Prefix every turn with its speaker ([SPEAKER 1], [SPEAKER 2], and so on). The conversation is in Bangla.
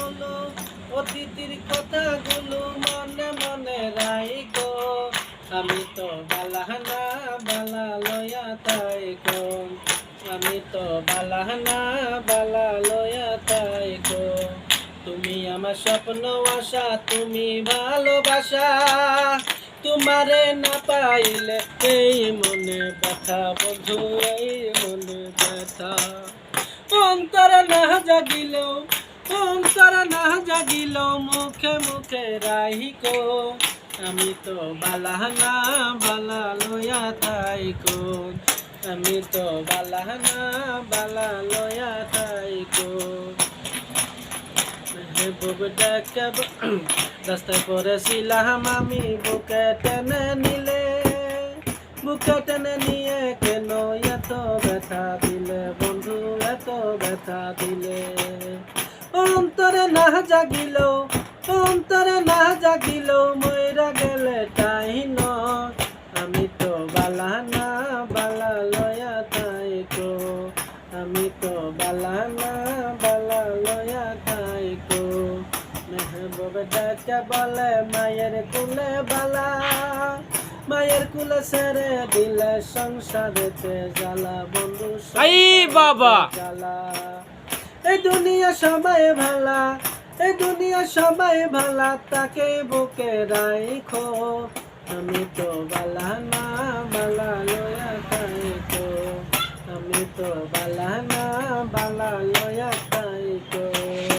[SPEAKER 1] কথাগুলো, অতীতের কথাগুলো মনে মনে রাইখো। আমি তো বালাহানা বালা লয়া তাইকো, আমি তো বালাহানা বালা লয়া তাইকো। তুমি আমার স্বপ্ন আশা, তুমি ভালোবাসা, তোমারে না পাইলে এই মনে ব্যথা বন্ধু, এই মনে ব্যথা। অন্তরে না জাগিলেও, অন্তরে না জাগিলেও মুখে মুখে রাহিকো। আমি তো বালাহানা বালা লয়া তাইকো, আমি তো বালাহানা বালা লয়া তাইকো। রাস্তায় পড়েছিলাম আমি, বুকে টেনে নিলে, বুকে টেনে নিয়ে কেন এত ব্যথা দিলে বন্ধু, এত ব্যথা দিলে। অন্তরে না জাগিলেও, অন্তরে না জাগিলেও মইরা গেলে তাই নয়। আমি তো বালাহানা বালা লয়া তাইকো, আমি তো বালাহানা বালা লয়া তাইকো। মেহবুব ডাকে বলে মায়ের কুলে বালা, মায়ের কুলে ছেড়ে দিলে সংসারেতে জ্বালা বন্ধু,
[SPEAKER 2] আই বাবা
[SPEAKER 1] জ্বালা। এই দুনিয়া সবাই ভালা, এই দুনিয়া সবাই ভালা, তাকে বুকে রাখো। আমি তো বালাহানা